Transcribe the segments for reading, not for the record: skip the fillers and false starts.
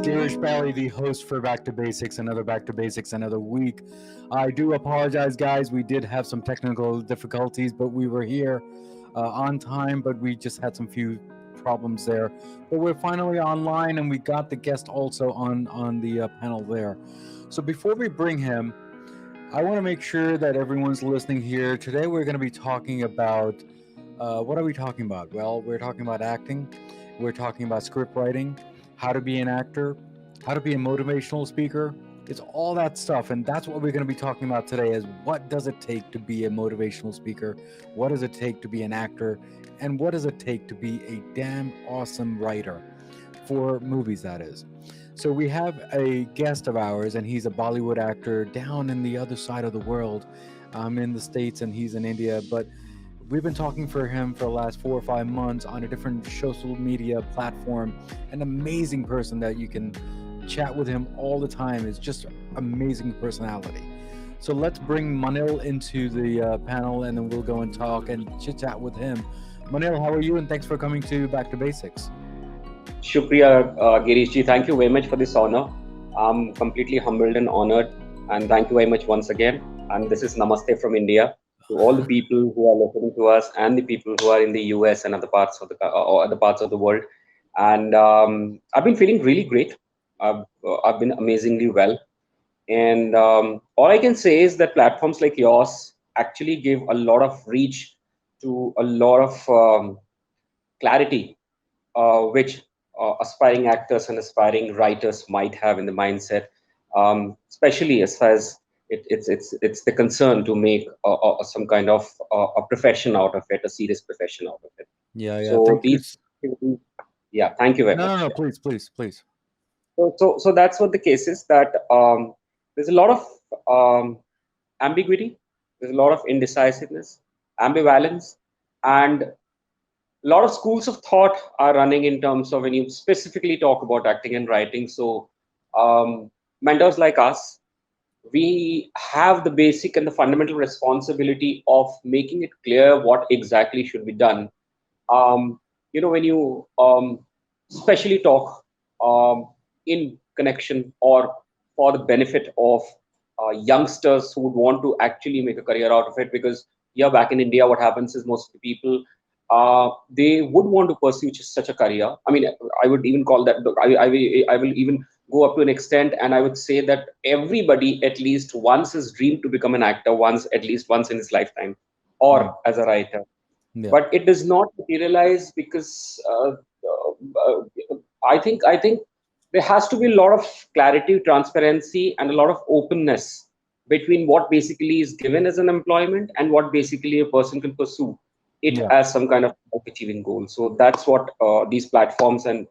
Girish, the host for Back to Basics, another Back to Basics, another week. I do apologize, guys. We did have some technical difficulties, but we were here on time, but we just had some few problems there. But we're finally online, and we got the guest also on the panel there. So before we bring him, I want to make sure that everyone's listening here. Today we're going to be talking about, what are we talking about? Well, we're talking about acting. We're talking about script writing, how to be an actor, how to be a motivational speaker. It's all that stuff, and that's what we're going to be talking about today is what does it take to be a motivational speaker? What does it take to be an actor? And what does it take to be a damn awesome writer for movies, that is. So we have a guest of ours, and he's a Bollywood actor down in the other side of the world. I'm in the States and he's in India, but we've been talking for him for the last 4 or 5 months on a different social media platform. An amazing person that you can chat with him all the time. Is just amazing personality. So let's bring Manil into the panel, and then we'll go and talk and chit chat with him. Manil, how are you? And thanks for coming to Back to Basics. Shukriya, Girish, thank you very much for this honor. I'm completely humbled and honored, and thank you very much once again. And this is Namaste from India to all the people who are listening to us and the people who are in the US and other parts of the world. And I've been feeling really great. I've been amazingly well. And all I can say is that platforms like yours actually give a lot of reach to a lot of clarity, which aspiring actors and aspiring writers might have in the mindset, especially as far as it's the concern to make some kind of a profession out of it, a serious profession out of it. Yeah. So thank you very much. No, please. So that's what the case is, that there's a lot of ambiguity, there's a lot of indecisiveness, ambivalence, and a lot of schools of thought are running in terms of when you specifically talk about acting and writing. So mentors like us, we have the basic and the fundamental responsibility of making it clear what exactly should be done. When you especially talk in connection or for the benefit of youngsters who would want to actually make a career out of it, because here back in India, what happens is most of the people, they would want to pursue such a career. I mean, I would even call that, I will even go up to an extent, and I would say that everybody at least once has dreamed to become an actor at least once in his lifetime, or as a writer. Yeah. But it does not materialize because I think there has to be a lot of clarity, transparency, and a lot of openness between what basically is given as an employment and what basically a person can pursue it as some kind of achieving goal. So that's what these platforms and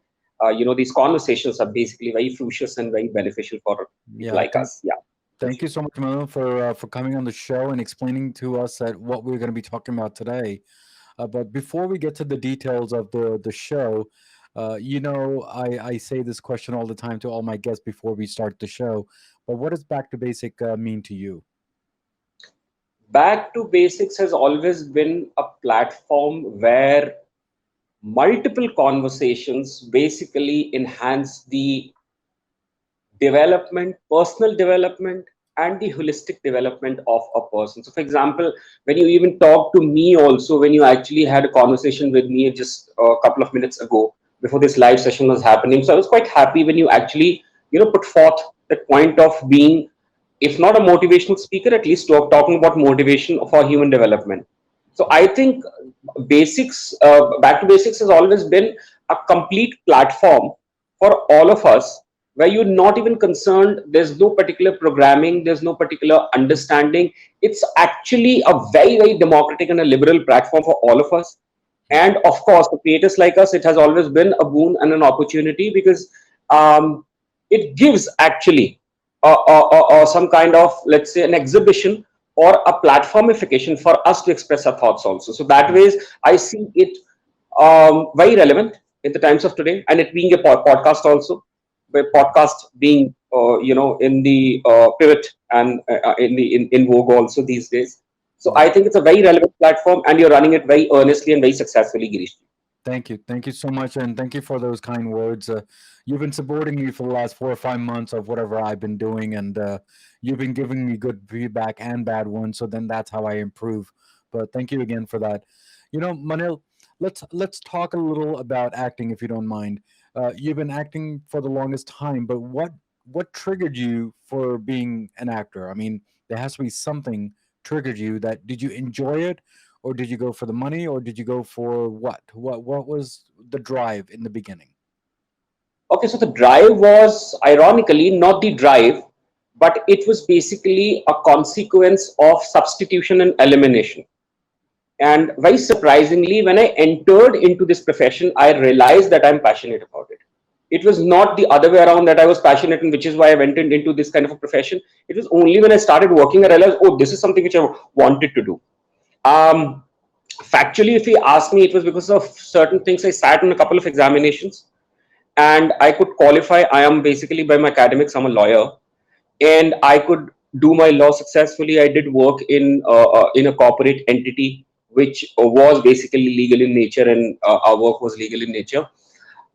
these conversations are basically very fruitious and very beneficial for people like us. Yeah. Thank you so much, Manil, for coming on the show and explaining to us that what we're going to be talking about today. But before we get to the details of the show, I say this question all the time to all my guests before we start the show. But what does Back to Basic mean to you? Back to Basics has always been a platform where multiple conversations basically enhance the development, personal development, and the holistic development of a person. So for example, when you even talk to me also, when you actually had a conversation with me just a couple of minutes ago before this live session was happening, so I was quite happy when you actually put forth that point of being, if not a motivational speaker, at least talking about motivation for human development. So I think basics, Back to Basics has always been a complete platform for all of us, where you're not even concerned, there's no particular programming, there's no particular understanding. It's actually a very, very democratic and a liberal platform for all of us. And of course, for creators like us, it has always been a boon and an opportunity, because it gives actually some kind of, let's say, an exhibition or a platformification for us to express our thoughts also. So that ways, I see it very relevant in the times of today, and it being a podcast also, where podcast being in the pivot and in vogue also these days. So I think it's a very relevant platform, and you're running it very earnestly and very successfully, Girish. Thank you so much, and thank you for those kind words. You've been supporting me for the last 4 or 5 months of whatever I've been doing, and you've been giving me good feedback and bad ones. So then that's how I improve. But thank you again for that. Manil, let's talk a little about acting, if you don't mind. You've been acting for the longest time, but what triggered you for being an actor? I mean, there has to be something triggered you. That did you enjoy it, or did you go for the money, or did you go for what? What was the drive in the beginning? Okay, so the drive was ironically not the drive, but it was basically a consequence of substitution and elimination. And very surprisingly, when I entered into this profession, I realized that I'm passionate about it. It was not the other way around, that I was passionate, and which is why I went into this kind of a profession. It was only when I started working, I realized, oh, this is something which I wanted to do. Um, Factually, if you ask me, it was because of certain things. I sat in a couple of examinations and I could qualify. I am basically, by my academics, I'm a lawyer, and I could do my law successfully. I did work in a corporate entity which was basically legal in nature, and our work was legal in nature.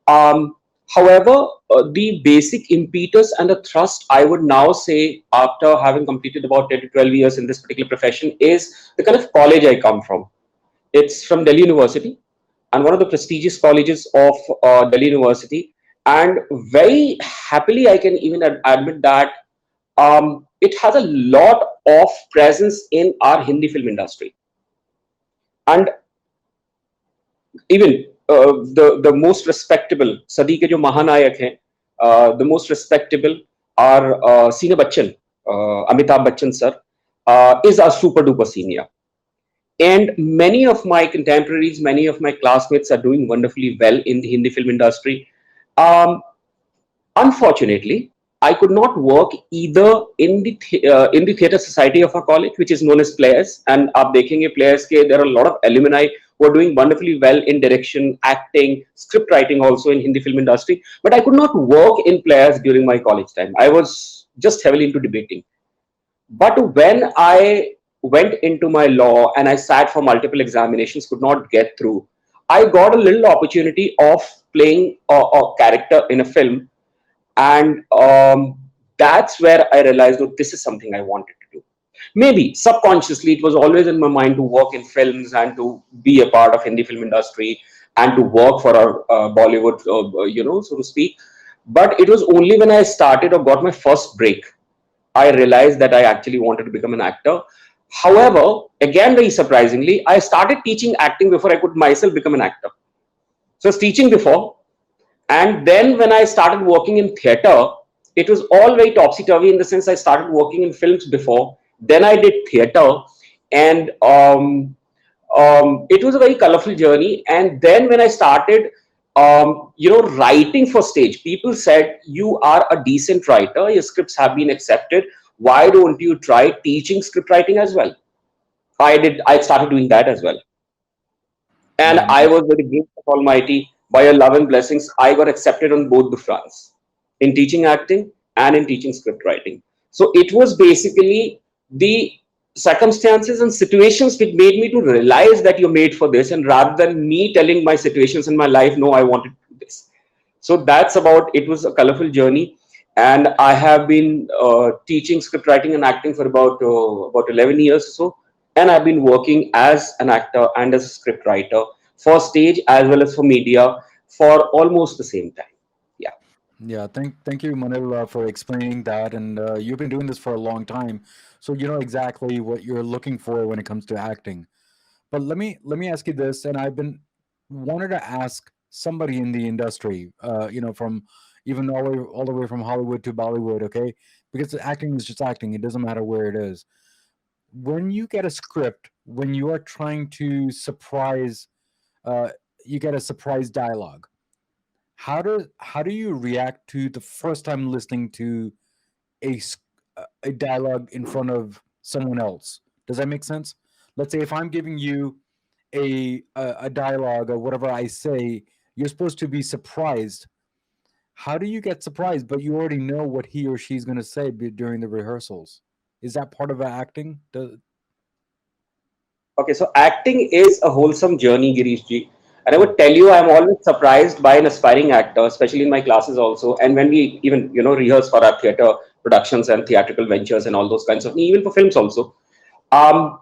Um, However, the basic impetus and the thrust, I would now say, after having completed about 10 to 12 years in this particular profession, is the kind of college I come from. It's from Delhi University, and one of the prestigious colleges of Delhi University. And very happily, I can even admit that it has a lot of presence in our Hindi film industry. And even the most respectable Sadi ke jo Mahanayak hain, the most respectable are Sina Bachchan, Amitabh Bachchan sir, is a super duper senior. And many of my contemporaries, many of my classmates are doing wonderfully well in the Hindi film industry. Um, Unfortunately, I could not work either in the theatre society of our college, which is known as Players. And आप देखेंगे Players के there are a lot of alumni who are doing wonderfully well in direction, acting, script writing also in Hindi film industry. But I could not work in Players during my college time. I was just heavily into debating. But when I went into my law and I sat for multiple examinations, could not get through, I got a little opportunity of playing a character in a film, and that's where I realized, oh, this is something I wanted to do. Maybe subconsciously, it was always in my mind to work in films and to be a part of Hindi film industry and to work for our Bollywood, so to speak. But it was only when I started or got my first break, I realized that I actually wanted to become an actor. However, again, very surprisingly, I started teaching acting before I could myself become an actor. So I was teaching before, and then when I started working in theater, it was all very topsy-turvy, in the sense I started working in films before, then I did theater, and it was a very colorful journey. And then when I started, writing for stage, people said, you are a decent writer, your scripts have been accepted. Why don't you try teaching script writing as well? I started doing that as well. And Yeah, I was, with the grace of Almighty, by your love and blessings, I got accepted on both the fronts, in teaching acting and in teaching script writing. So it was basically the circumstances and situations which made me to realize that you're made for this, and rather than me telling my situations in my life, no, I wanted to do this. So that's about it. Was a colorful journey, and I have been teaching script writing and acting for about 11 years or so, and I've been working as an actor and as a script writer for stage as well as for media for almost the same time. Yeah. yeah. Thank you, Manil, for explaining that. And you've been doing this for a long time, so you know exactly what you're looking for when it comes to acting. But let me ask you this, and I've been wanted to ask somebody in the industry, from even all the way from Hollywood to Bollywood, okay? Because acting is just acting; it doesn't matter where it is. When you get a script, when you are trying to surprise, uh, you get a surprise dialogue. How do you react to the first time listening to a a dialogue in front of someone else? Does that make sense? Let's say if I'm giving you a dialogue or whatever I say, you're supposed to be surprised. How do you get surprised, but you already know what he or she's going to say during the rehearsals? Is that part of acting? Okay, so acting is a wholesome journey, Girish ji. And I Yeah. would tell you, I'm always surprised by an aspiring actor, especially in my classes also. And when we even, rehearse for our theater productions and theatrical ventures and all those kinds of, even for films also. Um,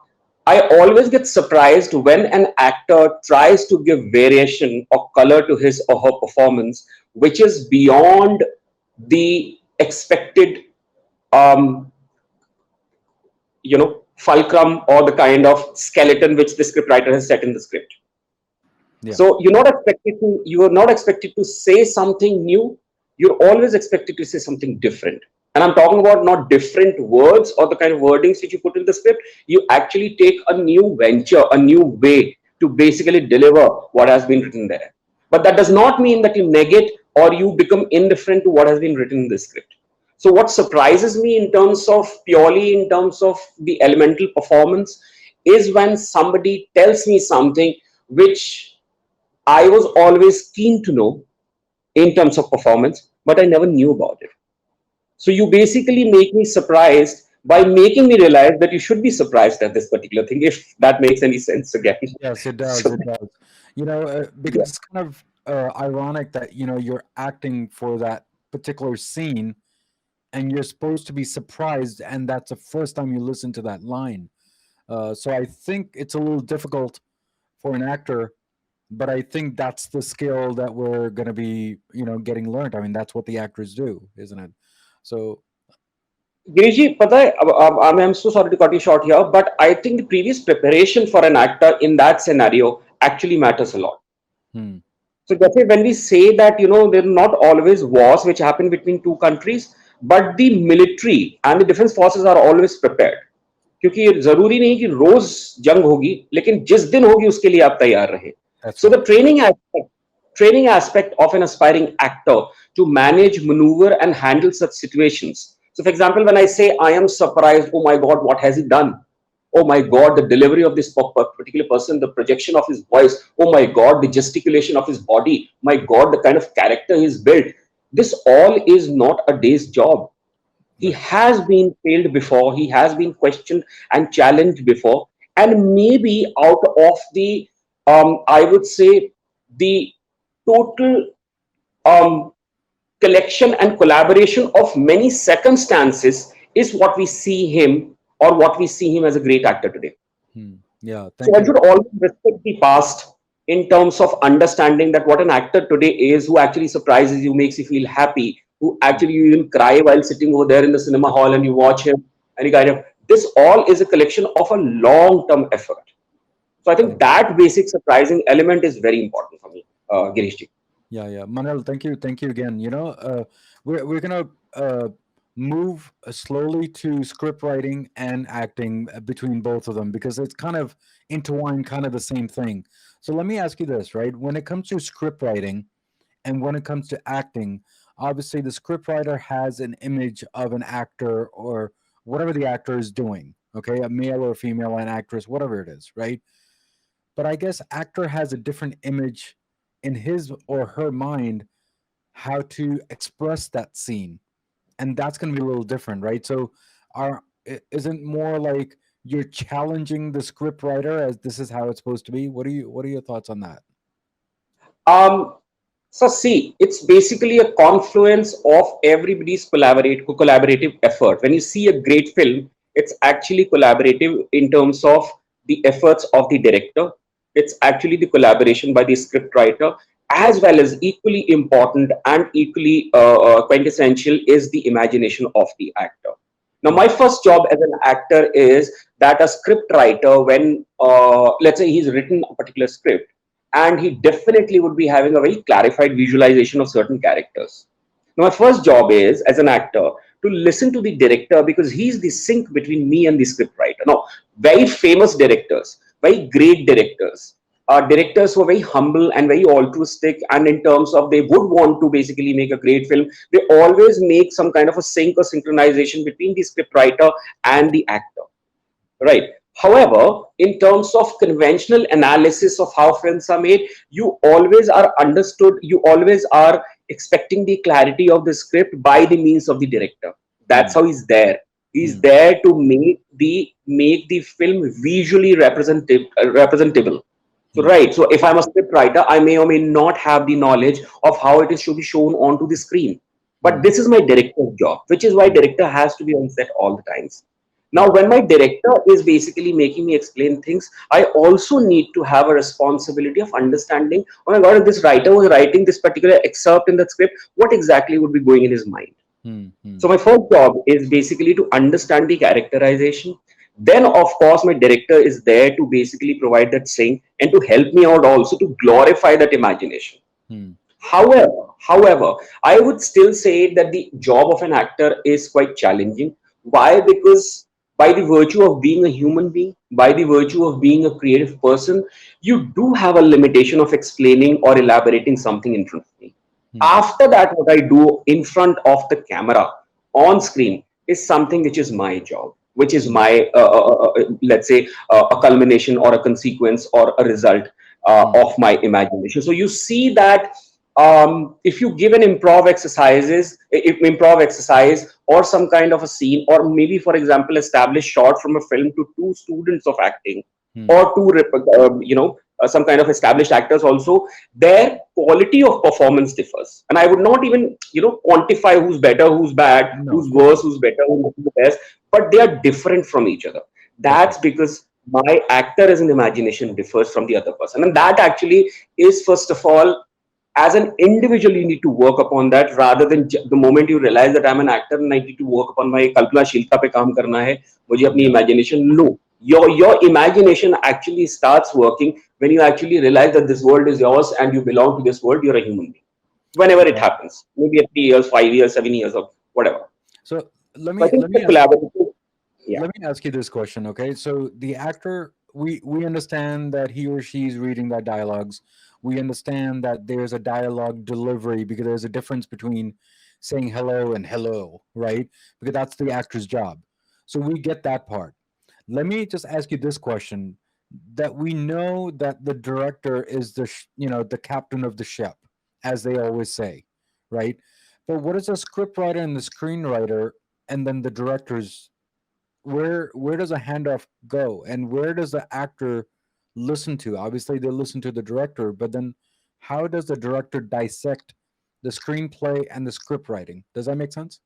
I always get surprised when an actor tries to give variation or color to his or her performance, which is beyond the expected, um, fulcrum or the kind of skeleton which the scriptwriter has set in the script. Yeah. So you are not expected to say something new. You're always expected to say something different. And I'm talking about not different words or the kind of wordings which you put in the script. You actually take a new venture, a new way to basically deliver what has been written there. But that does not mean that you negate or you become indifferent to what has been written in the script. So what surprises me in terms of purely in terms of the elemental performance is when somebody tells me something which I was always keen to know in terms of performance, but I never knew about it. So you basically make me surprised by making me realize that you should be surprised at this particular thing, if that makes any sense again. Yes, it does. So, It does. Because yeah. it's kind of ironic that you're acting for that particular scene, and you're supposed to be surprised, and that's the first time you listen to that line. So I think it's a little difficult for an actor, but I think that's the skill that we're going to be, getting learned. I mean, that's what the actors do, isn't it? So, Girish ji, pata hai, I'm so sorry to cut you short here, but I think the previous preparation for an actor in that scenario actually matters a lot. hmm, So that's why when we say that, there are not always wars which happen between two countries, but the military and the defense forces are always prepared. क्योंकि ये जरूरी नहीं कि रोज जंग होगी, लेकिन जिस दिन होगी उसके लिए आप तैयार रहे. that's So right. the training aspect of an aspiring actor to manage, maneuver, and handle such situations. So, for example, when I say I am surprised, oh my God, what has he done? Oh my God, the delivery of this particular person, the projection of his voice. Oh my God, the gesticulation of his body. My God, the kind of character he's built. This all is not a day's job. He Right. has been failed before. He has been questioned and challenged before. And maybe out of the, I would say, the total um, collection and collaboration of many circumstances is what we see him or what we see him as a great actor today. Yeah. So Thank one you. should always respect the past in terms of understanding that what an actor today is, who actually surprises you, makes you feel happy, who actually you even cry while sitting over there in the cinema hall and you watch him, and you kind of, this all is a collection of a long-term effort. So I think Yeah. that basic surprising element is very important for me, Girish ji. Yeah. Manel, thank you again. We're gonna move slowly to script writing and acting between both of them because it's kind of intertwined, kind of the same thing. So let me ask you this, right? When it comes to script writing and when it comes to acting, obviously the scriptwriter has an image of an actor or whatever the actor is doing. Okay, a male or female, an actress, whatever it is, right? But I guess actor has a different image in his or her mind how to express that scene, and that's going to be a little different, right? So, isn't more like you're challenging the script writer as this is how it's supposed to be? What are your thoughts on that? Um, so see, it's basically a confluence of everybody's collaborative effort. When you see a great film, it's actually collaborative in terms of the efforts of the director. It's actually the collaboration by the scriptwriter, as well as equally important and equally quintessential is the imagination of the actor. Now, my Hmm. first job as an actor is that a script writer, when let's say he's written a particular script, and he definitely would be having a very clarified visualization of certain characters. Now, my first job is as an actor to listen to the director because he's the sync between me and the script writer. Now, very famous directors, very great directors, directors who are very humble and very altruistic, and in terms of they would want to basically make a great film, they always make some kind of a sync or synchronization between the script writer and the actor, right? However, in terms of conventional analysis of how films are made, you always are understood, you always are expecting the clarity of the script by the means of the director. That's Hmm. how he's there. He's Hmm. there to make the film visually representable. So, right. So, if I'm a script writer, I may or may not have the knowledge of how it is to be shown onto the screen. But Hmm. this is my director's job, which is why Hmm. director has to be on set all the times. Now, Hmm. when my director is basically making me explain things, I also need to have a responsibility of understanding, oh my God, if this writer was writing this particular excerpt in that script, what exactly would be going in his mind? Hmm. Hmm. So my first job is basically to understand the characterization. Then, of course, my director is there to basically provide that sync and to help me out also to glorify that imagination. Hmm. However, I would still say that the job of an actor is quite challenging. Why? Because by the virtue of being a human being, by the virtue of being a creative person, you do have a limitation of explaining or elaborating something in front of me. Hmm. After that, what I do in front of the camera on screen is something which is my job, which is Hmm. my, let's say, a culmination or a consequence or a result Hmm. of my imagination. So you see that if you give an improv exercise or some kind of a scene, or maybe, for example, establish shot from a film to two students of acting, Hmm. or two, some kind of established actors also, their quality of performance differs. And I would not even, quantify who's better, who's bad, No, who's of course worse, not. who's better, who's the best, but they are different from each other. That's right. That's because my actor as an imagination differs from the other person. And that actually is, first of all, as an individual, you need to work upon that rather than the moment you realize that I'm an actor and I need to work upon my kalpanashilta pe kaam karna hai, mujhe apni Yeah. imagination. No, your imagination actually starts working when you actually realize that this world is yours and you belong to this world. You're a human being. Whenever it Yeah. happens, maybe at 3 years, 5 years, 7 years, or whatever. So let So I me think let the me ask collaborative, yeah. let me ask you this question, okay? So the actor, we understand that he or she is reading that dialogues. We understand that there's a dialogue delivery because there's a difference between saying hello and hello, right? Because that's the actor's job. So we get that part. Let me just ask you this question: that we know that the director is the captain of the ship, as they always say, right? But what is a scriptwriter and the screenwriter, and then the director's, where does a handoff go, and where does the actor listen to? Obviously they listen to the director, but then how does the director dissect the screenplay and the script writing? Does that make sense?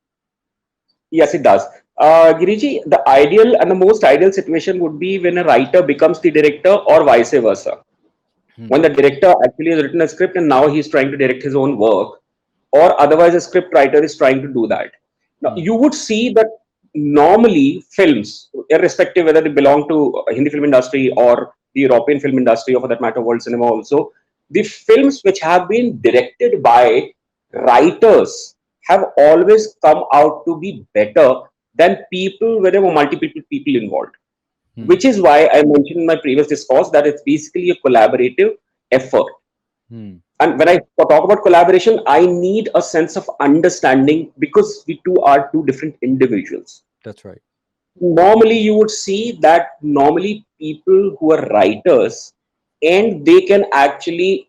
Yes, it does. Giriji, the ideal and the most ideal situation would be when a writer becomes the director or vice versa. Hmm. When the director actually has written a script and now he's trying to direct his own work, or otherwise a script writer is trying to do that. Now, Hmm. you would see that normally films, irrespective whether they belong to Hindi film industry or the European film industry, or for that matter, world cinema also, the films which have been directed by writers have always come out to be better than people where there were multiple people involved, Hmm. which is why I mentioned in my previous discourse that it's basically a collaborative effort. Hmm. And when I talk about collaboration, I need a sense of understanding because we two are two different individuals. That's right. Normally, you would see that normally people who are writers and they can actually,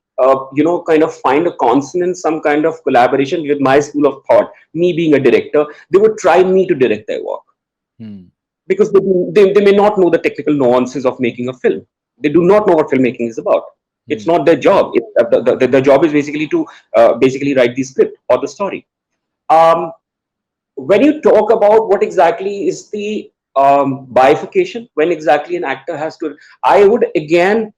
kind of find a consonance, some kind of collaboration with my school of thought. Me being a director, they would try me to direct their work Hmm. because they may not know the technical nuances of making a film. They do not know what filmmaking is about. It's Hmm. not their job. The job is basically to basically write the script or the story. Um, when you talk about what exactly is the bifurcation, when exactly an actor has to, I would again,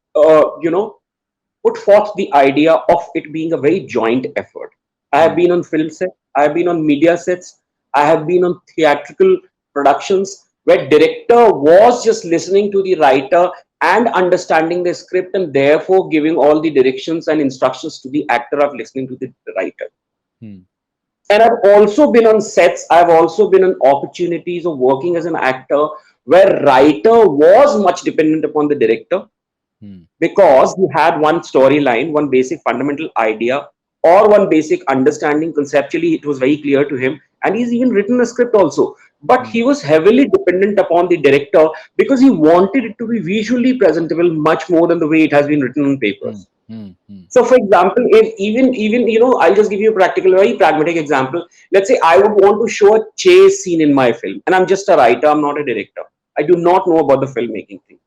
put forth the idea of it being a very joint effort. I have Hmm. been on film set, I have been on media sets, I have been on theatrical productions where director was just listening to the writer and understanding the script and therefore giving all the directions and instructions to the actor of listening to the writer. Hmm. And I've also been on sets, I've also been on opportunities of working as an actor where writer was much dependent upon the director Hmm. because he had one storyline, one basic fundamental idea, or one basic understanding. Conceptually, it was very clear to him, and he's even written a script also. But Hmm. he was heavily dependent upon the director because he wanted it to be visually presentable much more than the way it has been written on Hmm. papers. Hmm. Hmm. So, for example, if even I'll just give you a practical, very pragmatic example. Let's say I would want to show a chase scene in my film, and I'm just a writer. I'm not a director. I do not know about the filmmaking thing,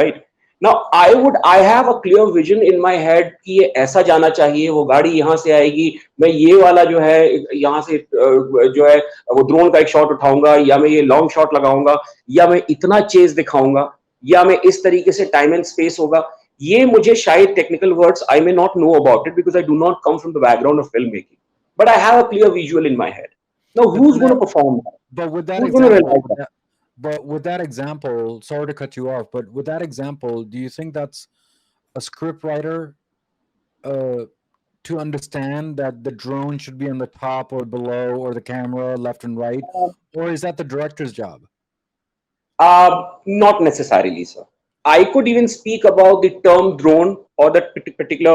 right? Now I have a clear vision in my head कि ये ऐसा जाना चाहिए, वो गाड़ी यहाँ से आएगी, मैं ये वाला जो है यहाँ से जो है वो ड्रोन का एक शॉट उठाऊंगा, या मैं ये लॉन्ग शॉट लगाऊंगा, या मैं इतना चेज दिखाऊंगा, या मैं इस तरीके से टाइम एंड स्पेस होगा. ये मुझे शायद technical words I may not know about it because I do not come from the background of film making, but I have a clear visual in my head. Now But who's then going that, to perform that? but with that Who's going to example, realize that? but with that example, sorry to cut you off, but with that example, do you think that's a script writer uh, to understand that the drone should be on the top or below or the camera left and right, or is that the director's job? Not necessarily, sir. I could even speak about the term drone or that particular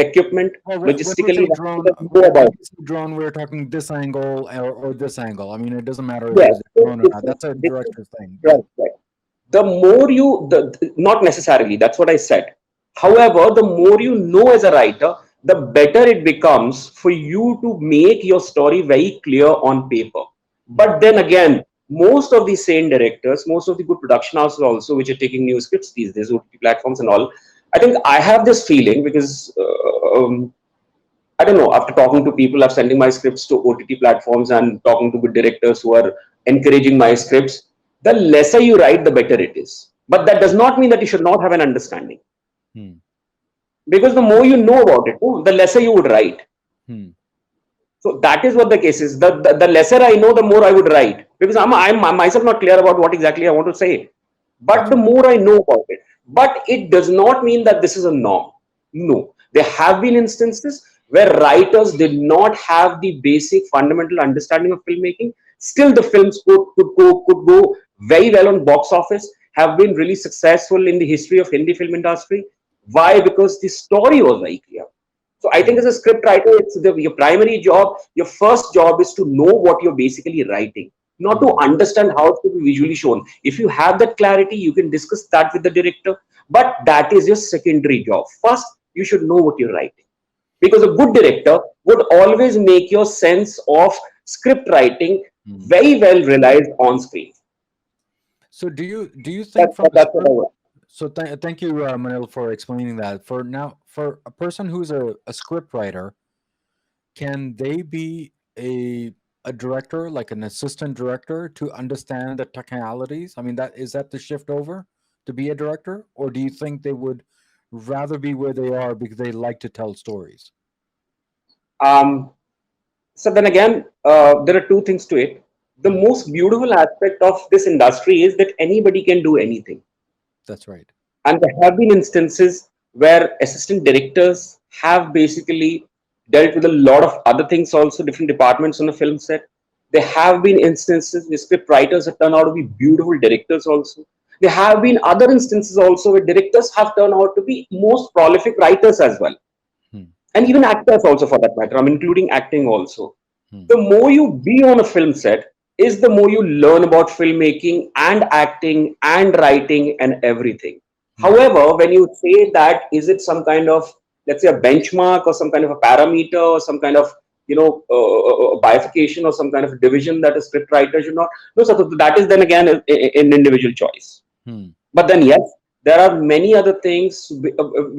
equipment Well, when we logistically. say drone, That we know when about. we say drone, we're talking this angle or this angle. I mean, it doesn't matter if Yes, it's a drone or not. That's a this is director's thing. right, But right. The more you, not necessarily, that's what I said. However, the more you know as a writer, the better it becomes for you to make your story very clear on paper. But then again, most of the sane directors, most of the good production houses also, which are taking new scripts these days, OTT platforms and all, I think I have this feeling because I don't know, after talking to people, I'm sending my scripts to OTT platforms and talking to good directors who are encouraging my scripts. The lesser you write, the better it is. But that does not mean that you should not have an understanding. hmm, Because the more you know about it, the lesser you would write. hmm, So that is what the case is. The lesser I know, the more I would write. Because I'm myself not clear about what exactly I want to say. But gotcha. the more I know about it. But it does not mean that this is a norm. No. There have been instances where writers did not have the basic fundamental understanding of filmmaking. Still, the films could go very well on box office, have been really successful in the history of Hindi film industry. Why? Because the story was very clear. So I think Hmm, as a script writer, your primary job, your first job is to know what you're basically writing, not to hmm, understand how it to be visually shown. If you have that clarity, you can discuss that with the director, but that is your secondary job. First, you should know what you're writing. Because a good director would always make your sense of script writing hmm. very well realized on screen. So do you think from a That's what I script? want. So thank you, Manil, for explaining that. For now, for a person who's a script writer, can they be a director, like an assistant director, to understand the technicalities? I mean, that is that the shift over to be a director, or do you think they would rather be where they are because they like to tell stories? Um, So then again, there are two things to it. The Hmm, most beautiful aspect of this industry is that anybody can do anything. that's right. And there have been instances where assistant directors have basically dealt with a lot of other things, also different departments on a film set. There have been instances where script writers have turned out to be beautiful directors, also. There have been other instances also where directors have turned out to be most prolific writers as well, Hmm, and even actors also for that matter. I'm including acting also. hmm, The more you be on a film set is the more you learn about filmmaking and acting and writing and everything. hmm, However, when you say that, is it some kind of, let's say, a benchmark or some kind of a parameter or some kind of, bifurcation or some kind of division that a script writer should not? No, so that is then again an individual choice. hmm, But then, yes, there are many other things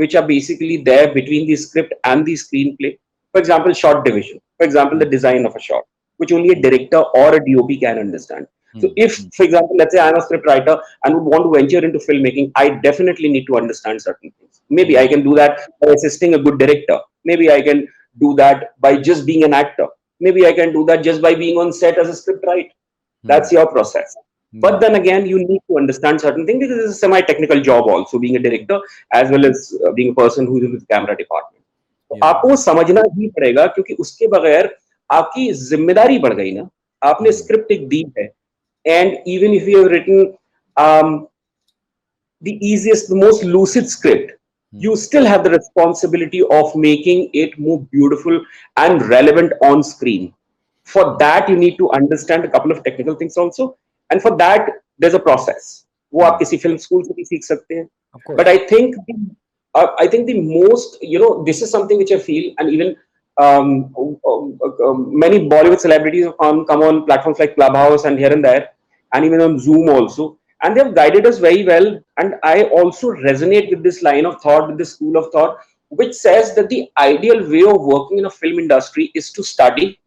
which are basically there between the script and the screenplay. For example, shot division. For example, the hmm, design of a shot, which only a director or a DOP can understand. So, hmm, if, hmm, for example, let's say I'm a script writer and would want to venture into filmmaking, I definitely need to understand certain things. Maybe I hmm, can do that by assisting a good director. Maybe I can do that by just being an actor. Maybe I can do that just by being on set as a script writer. hmm. That's your process. But Yeah, then again, you need to understand certain things because it's a semi-technical job also, being a director as well as being a person who's in the camera department. तो yeah, आपको वो समझना ही पड़ेगा क्योंकि उसके बगैर आपकी जिम्मेदारी बढ़ गई ना. आपने hmm, स्क्रिप्ट एक दी है, and even if you have written um, the easiest, the most lucid script, hmm, you still have the responsibility of making it more beautiful and relevant on screen. For hmm, that, you need to understand a couple of technical things also, and for that, there's a process. वो आप hmm. किसी film school से भी सीख सकते हैं. Of But course. I think the most, this is something which I feel, and even many Bollywood celebrities have come on platforms like Clubhouse and here and there, and even on Zoom also. and they have guided us very well. And I also resonate with this line of thought, with this school of thought, which says that the ideal way of working in a film industry is to study,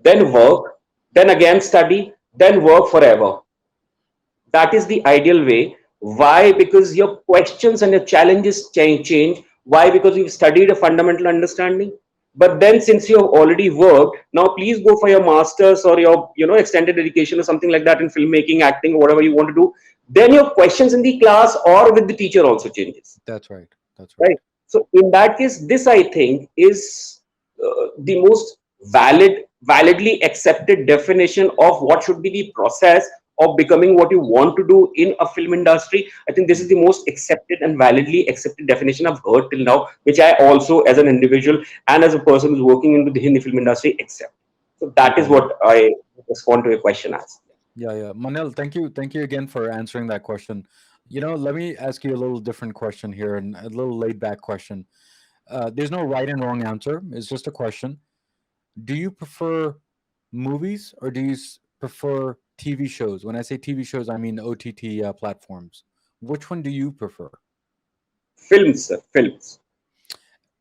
then work, then again study, then work forever. That is the ideal way. Why? Because your questions and your challenges change. Why? Because you've studied a fundamental understanding. But then, since you have already worked, now please go for your masters or your extended education or something like that in filmmaking, acting, or whatever you want to do. Then your questions in the class or with the teacher also changes. That's right. That's right. Right. So in that case, this I think is the most validly accepted definition of what should be the process of becoming what you want to do in a film industry. I think this is the most accepted and validly accepted definition I've heard till now, which I also, as an individual and as a person who's working in the Hindi film industry, accept. So that is Yeah. what I respond to your question as. Yeah, yeah. Manil, thank you again for answering that question. Let me ask you a little different question here, and a little laid back question. There's no right and wrong answer. It's just a question. Do you prefer movies or do you prefer TV shows? When I say TV shows, I mean OTT platforms. Which one do you prefer? Films, sir, films.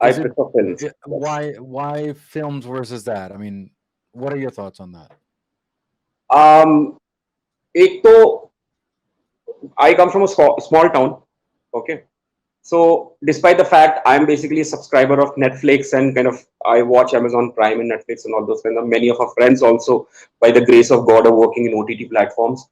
I Is it prefer films. Yes. why films versus that? I mean, what are your thoughts on that? Um, एक तो I come from a small town. Okay. So, despite the fact I'm basically a subscriber of Netflix and kind of I watch Amazon Prime and Netflix and all those kind of, many of our friends also, by the grace of God, are working in OTT platforms.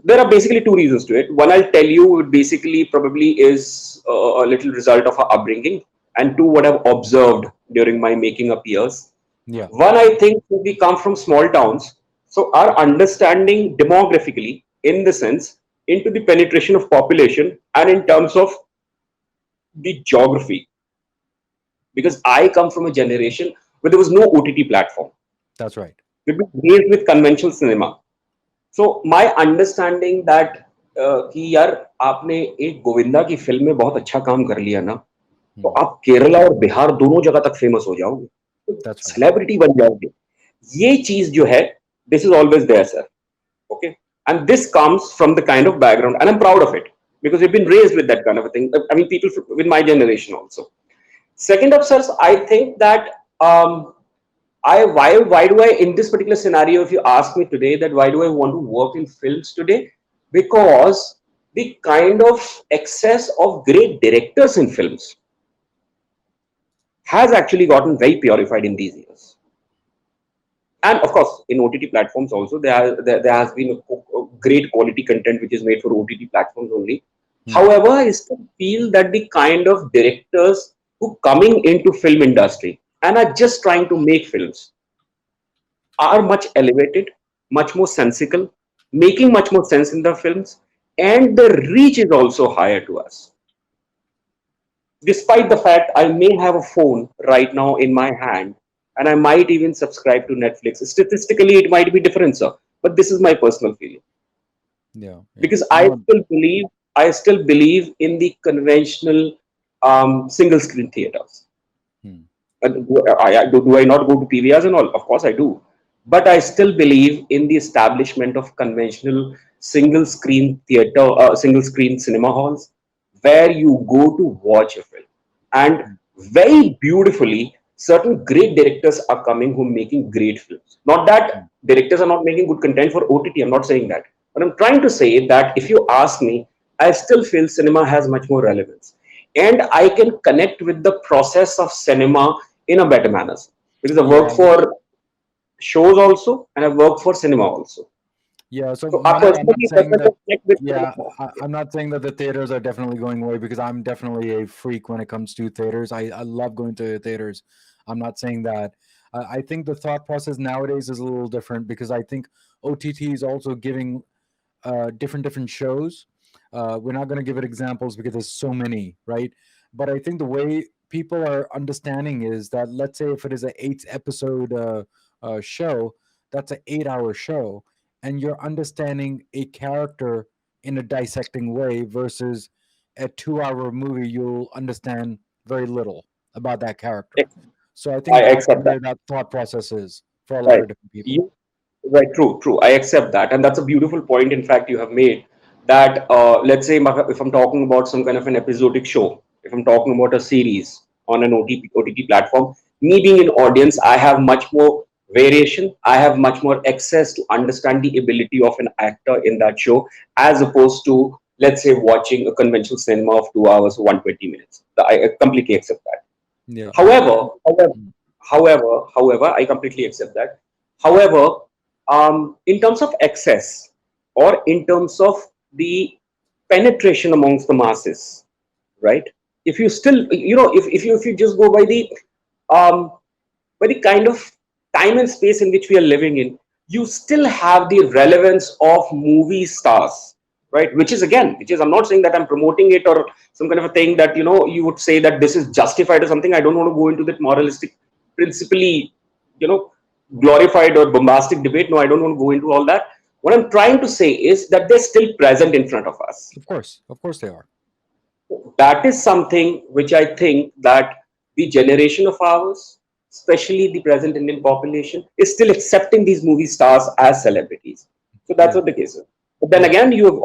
There are basically two reasons to it. One, I'll tell you, it basically probably is a little result of our upbringing, and two, what I've observed during my making up years. Yeah. One, I think we come from small towns, so our understanding demographically, in the sense, into the penetration of population and in terms of the geography, because I come from a generation where there was no OTT platform. That's right. We've been raised with conventional cinema. So my understanding that कि यार आपने एक गोविंदा की film में बहुत अच्छा काम कर लिया ना, तो आप केरला और बिहार दोनों जगह तक फेमस हो जाओगे, That's right. सेलिब्रिटी बन जाओगे. ये चीज जो है, this is always there, sir. Okay, and this comes from the kind of background, and I'm proud of it because we've been raised with that kind of a thing. I mean, people with my generation also. Second of sirs, I think that why do I, in this particular scenario, if you ask me today that why do I want to work in films today, because the kind of excess of great directors in films has actually gotten very purified in these years. And of course, in OTT platforms also, there has been a great quality content which is made for OTT platforms only. However, I still feel that the kind of directors who coming into film industry and are just trying to make films are much elevated, much more sensical, making much more sense in the films, and the reach is also higher to us. Despite the fact I may have a phone right now in my hand and I might even subscribe to Netflix. Statistically, it might be different, sir, but this is my personal feeling. Yeah. Because I still believe in the conventional single screen theaters. Do I not go to PVRs and all? Of course I do. But I still believe in the establishment of conventional single screen theater, single screen cinema halls, where you go to watch a film. And very beautifully, certain great directors are coming who are making great films. Not that directors are not making good content for OTT, I'm not saying that. But I'm trying to say that if you ask me, I still feel cinema has much more relevance. And I can connect with the process of cinema in a better manner. Because I work for shows also and I work for cinema also. Yeah, so I Manil, I'm not personally saying that. connect with Yeah, cinema. I'm not saying that the theaters are definitely going away because I'm definitely a freak when it comes to theaters. I love going to theaters. I'm not saying that. I think the thought process nowadays is a little different because I think OTT is also giving different shows. We're not going to give it examples because there's so many, right? But I think the way people are understanding is that, let's say if it is an 8 episode show, that's an 8 hour show, and you're understanding a character in a dissecting way versus a 2 hour movie, you'll understand very little about that character. So I I think that's accept that. where that thought process is for a lot Right. of different people. You Right, true, true. I accept that, and that's a beautiful point. In fact, you have made that. Let's say if I'm talking about some kind of an episodic show, if I'm talking about a series on an OTT platform, me being an audience, I have much more variation. I have much more access to understand the ability of an actor in that show, as opposed to, let's say, watching a conventional cinema of 2 hours or 120 minutes. I completely accept that. Yeah. However, however, I completely accept that. However, in terms of access or in terms of the penetration amongst the masses, right? If you still, if you just go um, by the kind of time and space in which we are living in, you still have the relevance of movie stars, right? Which is, I'm not saying that I'm promoting it or some kind of a thing that, you would say that this is justified or something. I don't want to go into that moralistic, principally, you know, glorified or bombastic debate. No, I don't want to go into all that. What I'm trying to say is that they're still present in front of us. Of course they are. That is something which I think that the generation of ours, especially the present Indian population, is still accepting these movie stars as celebrities. So that's Yeah. what the case is. But then Yeah. again, you have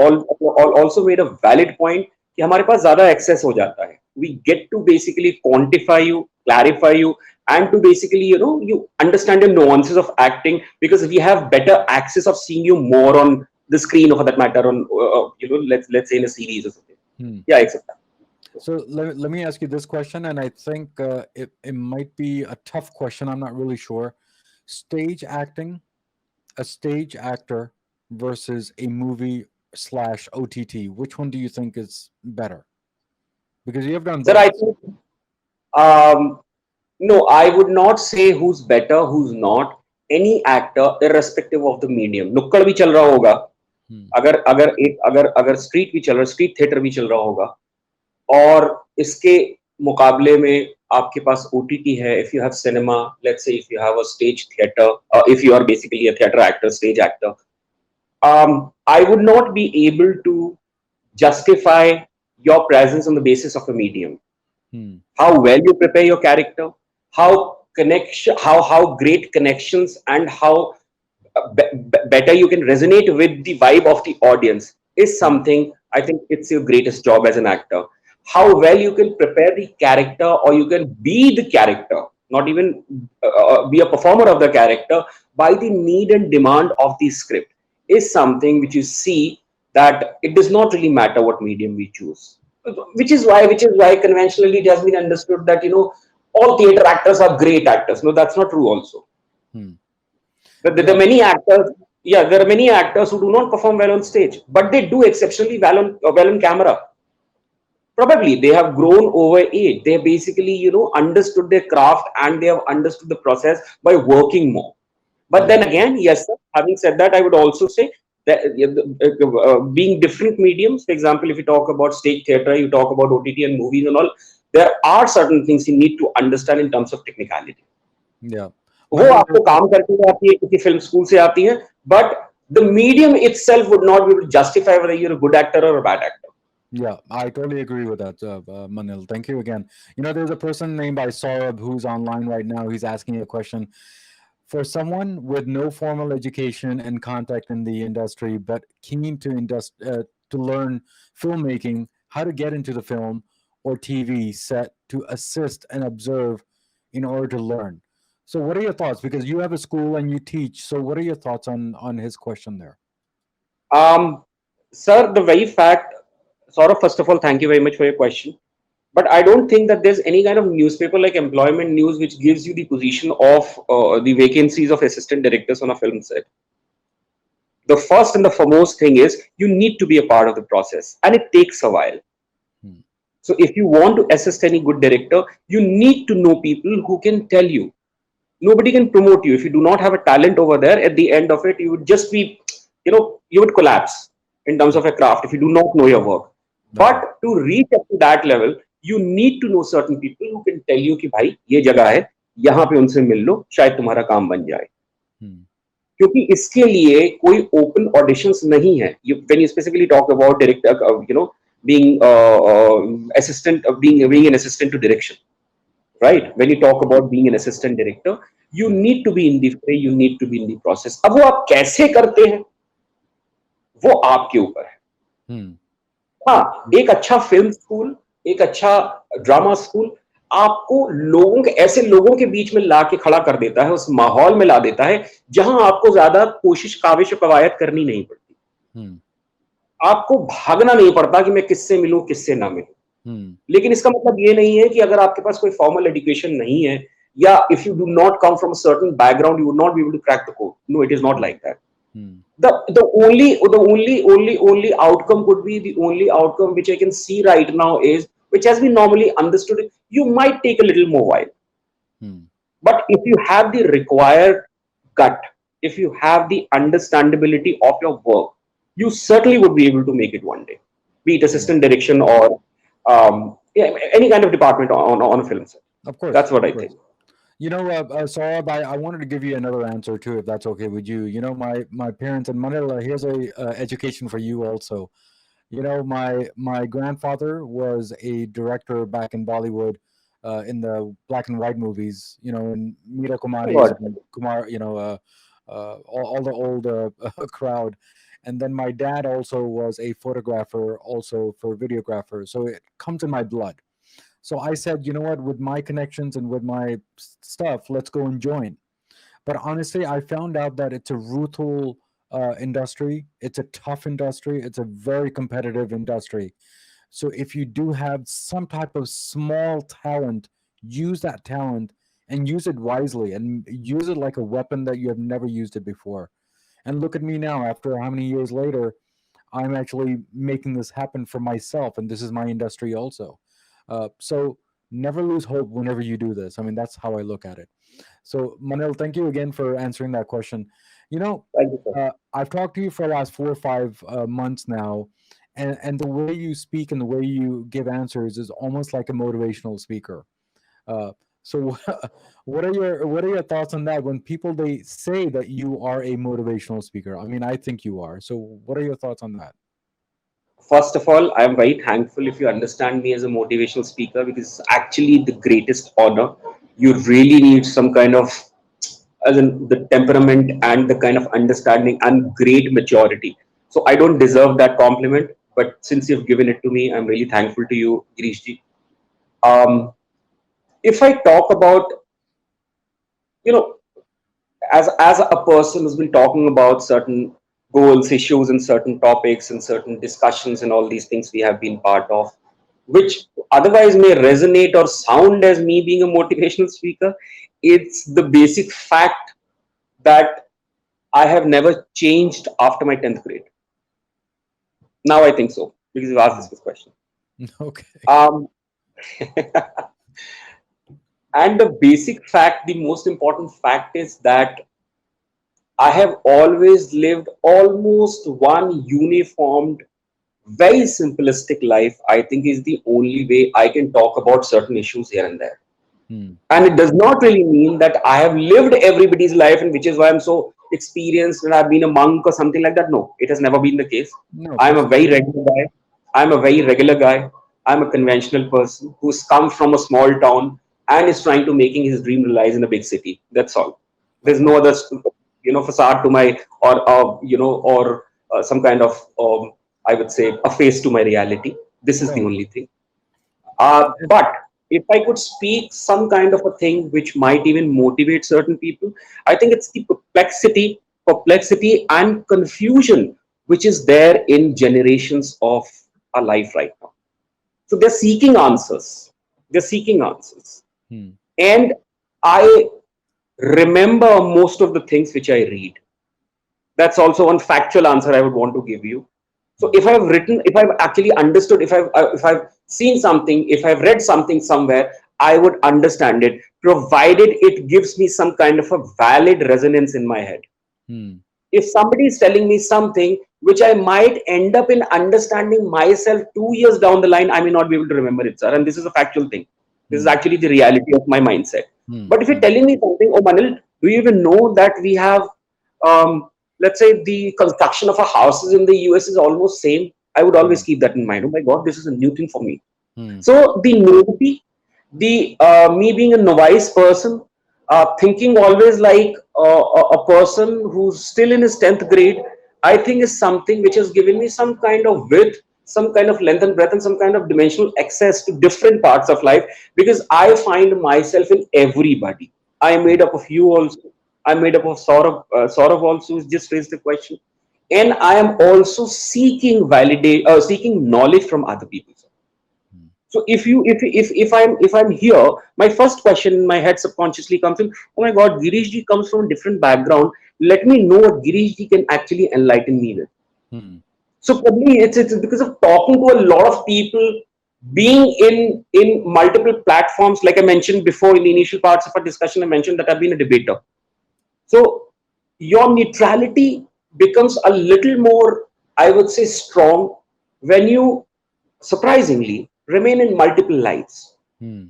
also made a valid point कि हमारे पास ज़्यादा access हो जाता है. We get to basically quantify you, clarify you, and to basically, you understand the nuances of acting because we have better access of seeing you more on the screen or for that matter on, let's say in a series or something. Hmm. Yeah, accept that. So let me ask you this question, and I think it might be a tough question. I'm not really sure. Stage acting, a stage actor versus a movie slash OTT. Which one do you think is better? Because you have done Sir, both. I think um, no, I would not say who's better, who's not. Any actor, irrespective of the medium, नुक्कड़ भी चल रहा होगा. Hmm. अगर अगर एक अगर अगर स्ट्रीट भी चल रहा, स्ट्रीट थिएटर भी चल रहा होगा, और इसके मुकाबले में आपके पास ओटीटी है. If you have cinema, let's say if you have a stage theatre, if you are basically a theatre actor, stage actor, I would not be able to justify your presence on the basis of a medium. Hmm. How well you prepare your character, how great connections, and how better you can resonate with the vibe of the audience is Hmm. something I think it's your greatest job as an actor. How well you can prepare the character, or you can be the character, not even be a performer of the character by the need and demand of the script, is something which you see that it does not really matter what medium we choose. Which is why conventionally it has been understood that all theater actors are great actors. No, that's not true also. Hmm. There are many actors. Yeah, there are many actors who do not perform well on stage, but they do exceptionally well on camera. Probably they have grown over age. They have basically, understood their craft, and they have understood the process by working more. But Yeah. then again, yes, sir, having said that, I would also say that being different mediums, for example, if you talk about stage theater, you talk about OTT and movies and all, there are certain things you need to understand in terms of technicality. Yeah. वो आपको काम करके आती है, किसी film school से आती है, but the medium itself would not be able to justify whether you're a good actor or a bad actor. Yeah, I totally agree with that, Manil. Thank you again. There's a person named by Saurabh who's online right now. He's asking a question. For someone with no formal education and contact in the industry, but keen to learn filmmaking, how to get into the film or TV set to assist and observe in order to learn. So, what are your thoughts? Because you have a school and you teach. So, what are your thoughts on his question there? Um, Sir, the very fact, Saurabh, first of all, thank you very much for your question. But I don't think that there's any kind of newspaper like Employment News which gives you the position of the vacancies of assistant directors on a film set. The first and the foremost thing is you need to be a part of the process, and it takes a while. Hmm. So if you want to assist any good director, you need to know people who can tell you. Nobody can promote you if you do not have a talent over there. At the end of it, you would just be, you would collapse in terms of a craft if you do not know your work. Okay. But to reach up to that level, you need to know certain people who can tell you कि भाई ये जगह है, यहाँ पे उनसे मिल लो, शायद तुम्हारा काम बन जाए. Hmm. क्योंकि इसके लिए कोई ओपन ऑडिशंस नहीं है. When you specifically talk about director, being assistant, being an assistant to direction, right? When you talk about being an assistant director, You need to be in the fray, you need to be in the process. अब वो आप कैसे करते हैं वो आपके ऊपर है. Hmm. हाँ, एक अच्छा फिल्म स्कूल, एक अच्छा ड्रामा स्कूल आपको लोगों के ऐसे लोगों के बीच में ला के खड़ा कर देता है, उस माहौल में ला देता है जहां आपको ज्यादा कोशिश काविश और कवायद करनी नहीं पड़ती. Hmm. आपको भागना नहीं पड़ता कि मैं किससे मिलूं किससे ना मिलूं. लेकिन इसका मतलब ये नहीं है कि अगर आपके पास कोई फॉर्मल एजुकेशन नहीं है या if you do not come from a certain background you would not be able to crack the code. No, it is not like that. The only outcome could be the only outcome which I can see right now is which has been normally understood. You might take a little more while, but if you have the required gut, if you have the understandability of your work, you certainly would be able to make it one day, be it assistant direction or any kind of department on a film set. Of course, That's what I think. You know, Saurabh, I wanted to give you another answer too, if that's okay with you. You know, my parents, and Manila, here's a education for you also. You know, my grandfather was a director back in Bollywood, in the black and white movies. You know, in Meera Kumari's, Kumar, you know, all the old crowd. And then my dad also was a photographer, also for videographer. So it comes in my blood. So I said, you know what, with my connections and with my stuff, let's go and join. But honestly, I found out that it's a brutal industry. It's a tough industry. It's a very competitive industry. So if you do have some type of small talent, use that talent and use it wisely and use it like a weapon that you have never used it before. And look at me now, after how many years later, I'm actually making this happen for myself, and this is my industry also. So never lose hope whenever you do this. I mean, that's how I look at it. So Manil, thank you again for answering that question. You know, Thank you, sir. I've talked to you for the last 4 or 5 months now, and the way you speak and the way you give answers is almost like a motivational speaker. So what are your thoughts on that when people they say that you are a motivational speaker? I mean, I think you are. So what are your thoughts on that? First of all, I am very thankful if you understand me as a motivational speaker because it's actually the greatest honor. You really need some kind of, as in the temperament and the kind of understanding and great maturity. So I don't deserve that compliment, but since you've given it to me, I'm really thankful to you, Girish ji. If I talk about, you know, as a person who's been talking about certain goals, issues, and certain topics and certain discussions and all these things we have been part of, which otherwise may resonate or sound as me being a motivational speaker, it's the basic fact that I have never changed after my 10th grade. Now I think so, because you've asked this question. Okay. And the basic fact, the most important fact is that I have always lived almost one uniformed, very simplistic life. I think is the only way I can talk about certain issues here and there. And it does not really mean that I have lived everybody's life, and which is why I'm so experienced and I've been a monk or something like that. No, it has never been the case. No, I'm a very regular guy. I'm a very regular guy. I'm a conventional person who's come from a small town and is trying to making his dream realize in a big city. That's all. There's no other, facade to my or some kind of I would say a face to my reality. This is the only thing. But if I could speak some kind of a thing which might even motivate certain people, I think it's the perplexity and confusion which is there in generations of our life right now. So they're seeking answers. And I remember most of the things which I read. That's also one factual answer I would want to give you. So if I've actually understood, if I've seen something, if I've read something somewhere, I would understand it, provided it gives me some kind of a valid resonance in my head. If somebody is telling me something which I might end up in understanding myself 2 years down the line, I may not be able to remember it, sir. And this is a factual thing. This is actually the reality of my mindset. But if you're telling me something, oh Manil, do you even know that we have, let's say the construction of our houses in the US is almost same? I would always keep that in mind. Oh my God, this is a new thing for me. So the novelty, the me being a novice person, thinking always like a person who's still in his 10th grade, I think is something which has given me some kind of width, some kind of length and breadth, and some kind of dimensional access to different parts of life, because I find myself in everybody. I am made up of you also. I'm made up of Saurabh also, who's just raised the question. And I am also seeking knowledge from other people. Hmm. So if I'm here, my first question in my head subconsciously comes in, oh my God, Girish ji comes from a different background. Let me know what Girish ji can actually enlighten me with. Hmm. So probably it's because of talking to a lot of people, being in multiple platforms. Like I mentioned before in the initial parts of our discussion, I mentioned that I've been a debater. So your neutrality becomes a little more, I would say, strong when you surprisingly remain in multiple lives, Hmm.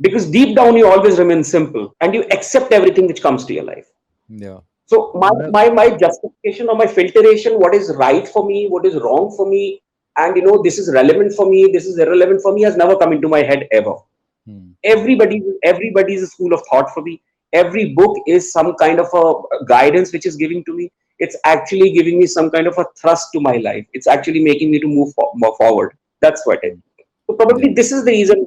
because deep down you always remain simple and you accept everything which comes to your life. Yeah. So my Manil. my my justification or my filtration, what is right for me, what is wrong for me, and this is relevant for me, this is irrelevant for me, has never come into my head ever. Hmm. Everybody is a school of thought for me. Every book is some kind of a guidance which is giving to me. It's actually giving me some kind of a thrust to my life. It's actually making me to more forward. That's what it. Hmm. So probably Yeah. this is the reason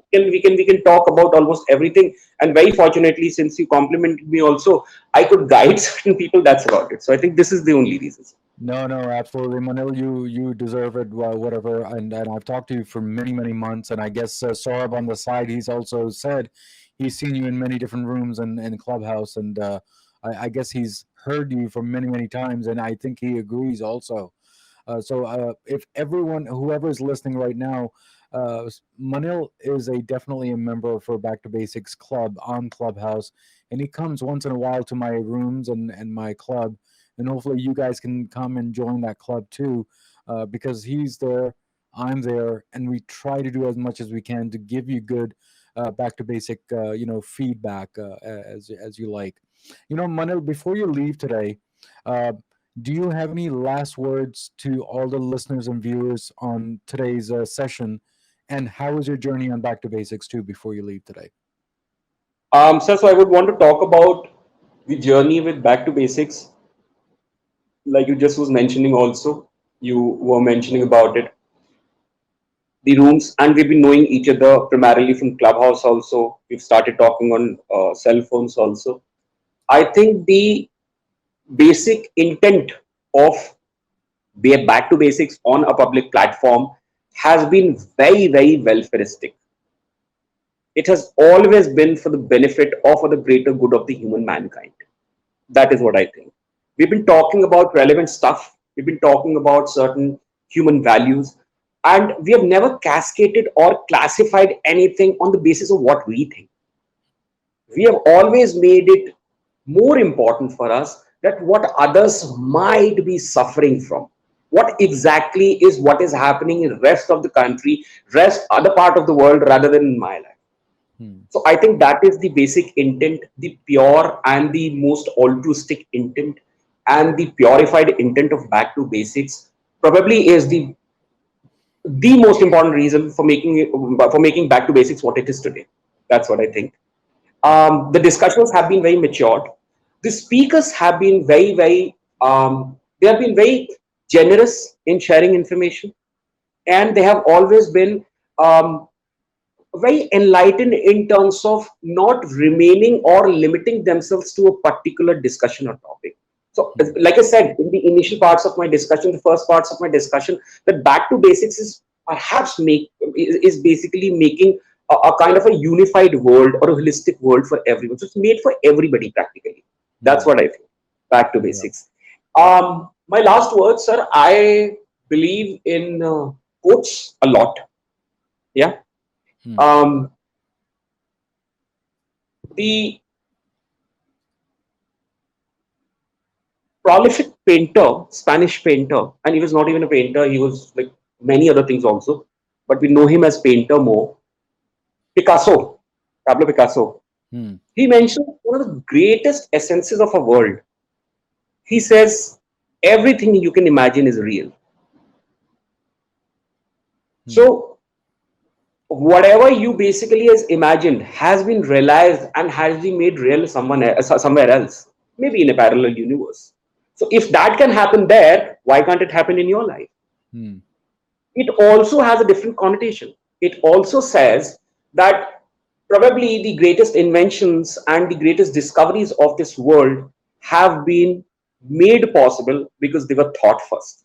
we can talk about almost everything. And very fortunately, since you complimented me also, I could guide certain people. That's about it. So I think this is the only reason. No, no, absolutely, Manil. You deserve it. Whatever. And I've talked to you for many many months, and I guess Saurabh on the side, he's also said he's seen you in many different rooms and clubhouse, and I guess he's heard you for many many times, and I think he agrees also. So if everyone, whoever is listening right now, Manil is a definitely a member for Back to Basics Club on Clubhouse, and he comes once in a while to my rooms and my club, and hopefully you guys can come and join that club too, because he's there, I'm there, and we try to do as much as we can to give you good back to basic, feedback as you like. Manil, before you leave today. Uh, do you have any last words to all the listeners and viewers on today's session? And how was your journey on Back to Basics too before you leave today? So I would want to talk about the journey with Back to Basics, like you just was mentioning also. You were mentioning about it, the rooms, and we've been knowing each other primarily from Clubhouse also. We've started talking on cell phones also. I think the basic intent of be Back to Basics on a public platform has been very, very welfareistic. It has always been for the benefit or for the greater good of the human mankind. That is what I think. We've been talking about relevant stuff. We've been talking about certain human values, and we have never cascaded or classified anything on the basis of what we think. We have always made it more important for us that what others might be suffering from, what exactly is what is happening in the rest of the country, rest other part of the world, rather than in my life. Hmm. So I think that is the basic intent, the pure and the most altruistic intent, and the purified intent of Back to Basics probably is the most important reason for making Back to Basics what it is today. That's what I think. The discussions have been very matured. The speakers have been they have been very generous in sharing information, and they have always been um, very enlightened in terms of not remaining or limiting themselves to a particular discussion or topic. So, Hmm. like I said in the initial parts of my discussion, the first parts of my discussion, that Back to Basics is perhaps is basically making a kind of a unified world or a holistic world for everyone. So it's made for everybody practically. That's Hmm. what I think. Back to Yeah. Basics. My last words, sir. I believe in quotes a lot. Yeah. Hmm. Um, the prolific painter, Spanish painter, and he was not even a painter, he was like many other things also, but we know him as painter more. Picasso, Pablo Picasso. Hmm. He mentioned one of the greatest essences of a world. He says, everything you can imagine is real. Hmm. So whatever you basically has imagined has been realized and has been made real somewhere else, maybe in a parallel universe. So if that can happen there, why can't it happen in your life? Hmm. It also has a different connotation. It also says that probably the greatest inventions and the greatest discoveries of this world have been made possible because they were thought first.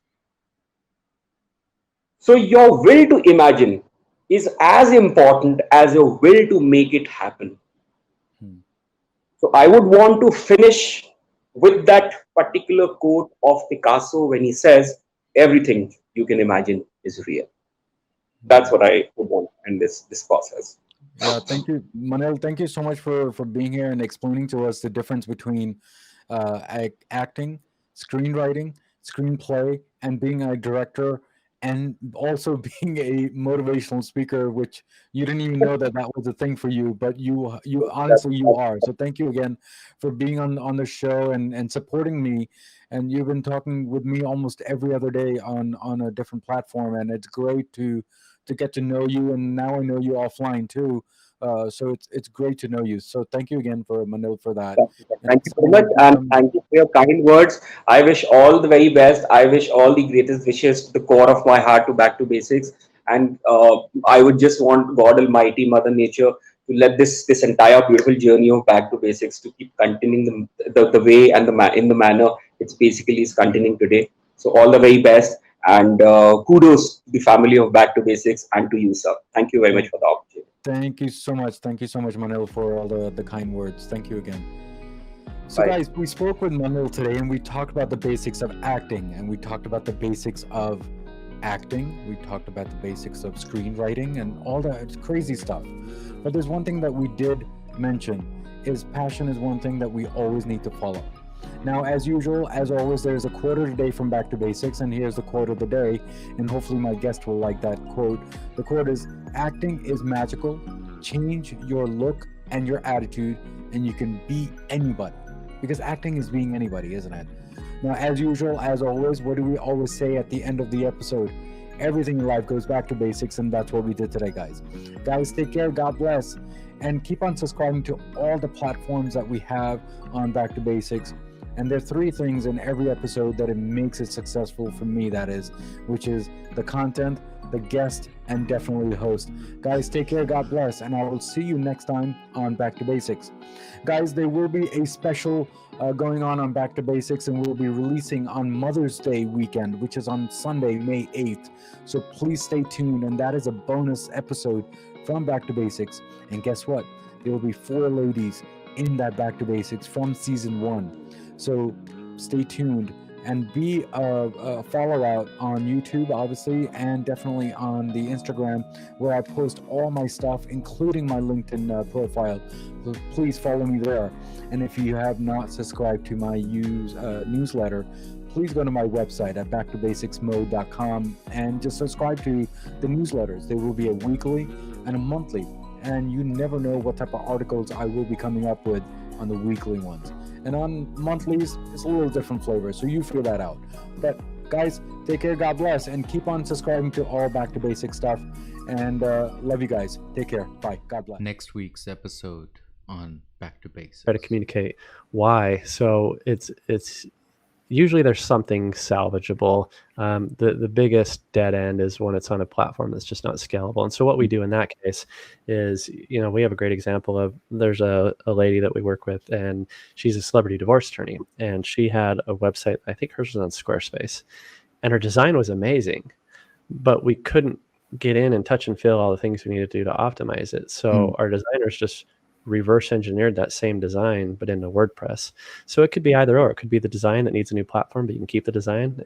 So your will to imagine is as important as your will to make it happen. Hmm. So I would want to finish with that particular quote of Picasso when he says, everything you can imagine is real. That's Hmm. what I would want in this discourse as. Yeah, thank you, Manil. Thank you so much for being here and explaining to us the difference between acting, screenwriting, screenplay, and being a director, and also being a motivational speaker, which you didn't even know that that was a thing for you, but you honestly you are. So thank you again for being on the show and supporting me. And you've been talking with me almost every other day on a different platform, and it's great to get to know you. And now I know you offline too. So it's great to know you. So thank you again for Manil for that. And Thank you also very want much, to give and some. thank you for your kind words. I wish all the very best. I wish all the greatest wishes to the core of my heart to Back to Basics. And I would just want God Almighty, Mother Nature, to let this entire beautiful journey of Back to Basics to keep continuing the way and in the manner it's basically is continuing today. So all the very best, and kudos to the family of Back to Basics and to you, sir. Thank you very much Thank, for the opportunity. thank you so much. Thank you so much, Manil, for all the kind words. Thank you again. So, Bye. guys, we spoke with Manil today, and we talked about the basics of acting, and we talked about the basics of acting. We talked about the basics of screenwriting and all that crazy stuff. But there's one thing that we did mention is passion is one thing that we always need to follow. Now, as usual, as always, there's a quote of the day from Back to Basics, and here's the quote of the day, and hopefully my guest will like that quote. The quote is, acting is magical. Change your look and your attitude, and you can be anybody. Because acting is being anybody, isn't it? Now, as usual, as always, what do we always say at the end of the episode? Everything in life goes back to basics, and that's what we did today, guys. Guys, take care, God bless, and keep on subscribing to all the platforms that we have on Back to Basics. And there are three things in every episode that it makes it successful for me, that is, which is the content, the guest, and definitely the host. Guys, take care, God bless, and I will see you next time on Back to Basics. Guys, there will be a special going on Back to Basics, and we'll be releasing on Mother's Day weekend, which is on Sunday, May 8th. So please stay tuned, and that is a bonus episode from Back to Basics. And guess what? There will be 4 ladies in that Back to Basics from season 1. So stay tuned and be a follow out on YouTube, obviously, and definitely on the Instagram, where I post all my stuff, including my LinkedIn profile. So please follow me there. And if you have not subscribed to my newsletter, please go to my website at backtobasicsmode.com and just subscribe to the newsletters. There will be a weekly and a monthly, and you never know what type of articles I will be coming up with on the weekly ones. And on monthlies, it's a little different flavor, so you figure that out. But guys, take care, God bless, and keep on subscribing to all Back to Basic stuff. And love you guys. Take care. Bye. God bless. Next week's episode on Back to Basics. Try to communicate why. So it's usually there's something salvageable. The biggest dead end is when it's on a platform that's just not scalable. And so what we do in that case is, we have a great example of, there's a lady that we work with, and she's a celebrity divorce attorney, and she had a website, I think hers was on Squarespace, and her design was amazing, but we couldn't get in and touch and feel all the things we needed to do to optimize it. So our designers just reverse engineered that same design, but into WordPress. So it could be either or. It could be the design that needs a new platform, but you can keep the design.